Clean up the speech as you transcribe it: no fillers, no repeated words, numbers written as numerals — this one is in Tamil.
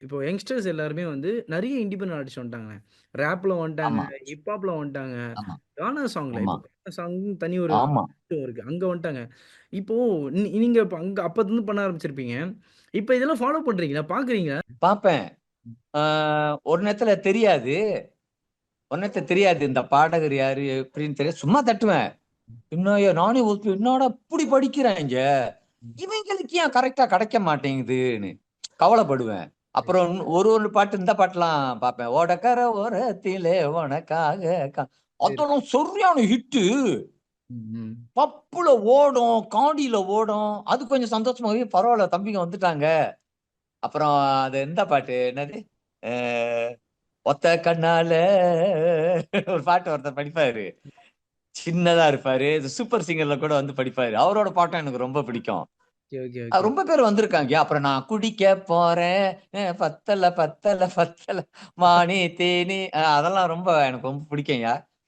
இப்போ யங்ஸ்டர்ஸ் எல்லாருமே வந்து நெறைய இண்டிபெண்டன்ட் ஆர்டிஸ்ட் வந்துட்டாங்க. ராப்ல வந்துட்டாங்க, ஆமா, ஹிப்ஹாப்ல வந்துட்டாங்க. ஆமா, கானா சாங்ல ஆமா, இப்போ கானா சாங் தனி ஒரு ஆமா. இருக்கு. அங்க வந்துட்டாங்க. இப்போ நீங்க இப்ப அங்க அப்பத்துலருந்து பண்ண ஆரம்பிச்சிருப்பீங்க. இப்ப இதெல்லாம் ஃபாலோ பண்றீங்களா? பார்க்குறீங்களா? பார்ப்பேன். ஆ ஒரு நேரத்துல தெரியாது. ஒரு நேரத்துல தெரியாது. இந்த பாடகர் யாரு? எப்படின்னு தெரியாது. சும்மா தட்டுவேன். என்னய்யா நானே என்னடா இப்படி படிக்கிறாய்ங்க? இவைங்களுக்கு ஏன் கரெக்ட்டா கிடைக்க மாட்டேங்குதுன்னு கவலைப்படுவேன். அப்புறம் ஒரு ஒரு பாட்டு இந்த பாட்டுலாம் பார்ப்பேன். "ஓடக்கர ஓரத்திலே உனக்காக சரி. அதெல்லாம் சரியான ஹிட்டு. ம். பப்புல ஓடும், காடியில ஓடும். அது கொஞ்சம் சந்தோஷமா, "ஏய் பரவால்ல தம்பிங்க வந்துட்டாங்க." அப்புறம் அது இந்த பாட்டு என்னது? அ "ஒத்த கண்ணால" ஒரு பாட்டு ஒருத்தர் படிப்பாரு. சின்னதா இருப்பாரு. சூப்பர் சிங்கர்ல கூட வந்து படிப்பாரு. அவரோட பாட்டும் எனக்கு ரொம்ப பிடிக்கும். Okay, okay, okay. ரொம்ப பேர் வந்திருக்காங்க. அப்புறம் நான் குடிக்க போறேன். பத்தல, பத்தல, பத்தல மானே தேனே அதெல்லாம் ரொம்ப எனக்கு ரொம்ப பிடிக்கும்யா.